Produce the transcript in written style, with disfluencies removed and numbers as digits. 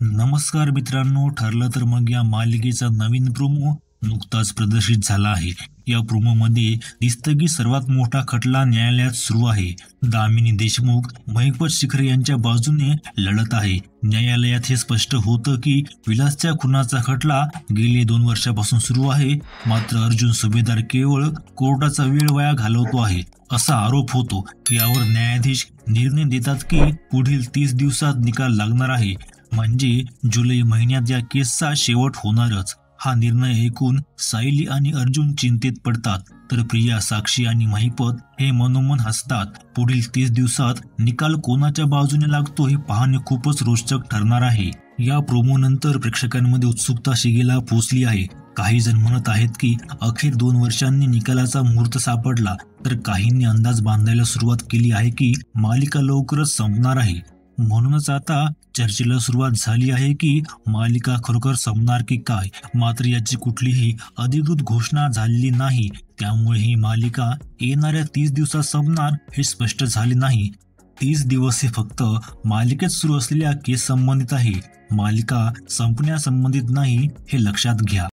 नमस्कार मित्रांनो, ठरलं तर मग या मालिकेचा नवीन प्रोमो नुकताच प्रदर्शित झाला आहे. या प्रोमोमध्ये दिसतं की सर्वात मोठा खटला न्यायालयात सुरू आहे. दामिनी देशमुख महिपत शिखरे यांच्या बाजूने लढत आहे. न्यायालयात हे स्पष्ट होतं की विलासच्या खुनाचा खटला गेले 2 वर्षापासून सुरू आहे. मात्र अर्जुन सुभेदार केवळ कोर्टाचा वेळ वाया घालवतो आहे असा आरोप होतो. यावर न्यायाधीश निर्णय देतात की पुढील 30 दिवसात निकाल लागणार आहे. म्हणजे जुलै महिन्यात या केसचा शेवट होणारच. हा निर्णय ऐकून सायली आणि अर्जुन चिंतेत पडतात, तर प्रिया, साक्षी आणि महिपत हे मनोमन हसतात. पुढील 30 दिवसात निकाल कोणाच्या बाजूने लागतो हे पाहणे खूपच रोचक ठरणार आहे. या प्रोमो नंतर प्रेक्षकांमध्ये उत्सुकता शिगेला पोहोचली आहे. काही जण म्हणत आहेत की अखेर 2 वर्षांनी निकालाचा मुहूर्त सापडला, तर काहींनी अंदाज बांधायला सुरुवात केली आहे की मालिका लवकरच संपणार आहे. म्हणूनच आता चर्चेला सुरुवात झाली आहे की मालिका खरोखर संपणार की काय. मात्र याची कुठलीही अधिकृत घोषणा झालेली नाही, त्यामुळे ही मालिका येणाऱ्या 30 दिवसात संपणार हे स्पष्ट झाले नाही. 30 दिवस हे फक्त मालिकेत सुरू असलेल्या केस संबंधित आहे, मालिका संपण्यासंबंधित नाही हे लक्षात घ्या.